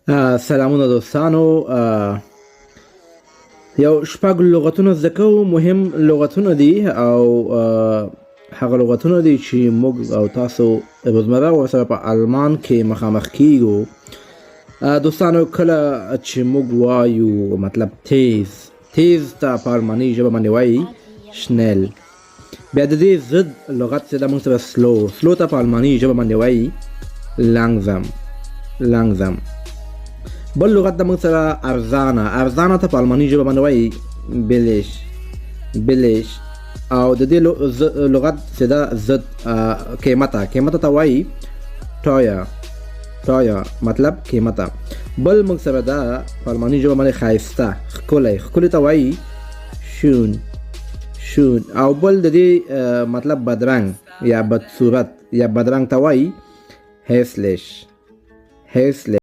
سلامونه دوستانو. یو شپږ لغتونه زده کوو. مهم لغتونه دي او هغه لغتونه دي چې موږ او تاسو روزمره ورسره په آلمان کې مخامخ کیږو. دوستانو، کله چې موږ وایو مطلب تیز ته په آلماني ژبه باندې وایي شنل. بیا د دې ضد لغت چې دا موږ سره سلو ته په آلماني ژبه باندې وایي لانګزم. بل لغت د موږ سره ارزانه ته په آلماني ژبه باندې وایي بلیش. او د دې لغت چې دا ضد قیمته ته وایي ټایا، مطلب قیمته. بل موږ سره دا په آلماني ژبه باندې ښایسته ښکلی ته وایي شون. او بل د دې مطلب بدرنګ یا بدصورت یا بدرنګ ته وایي هیسلیش.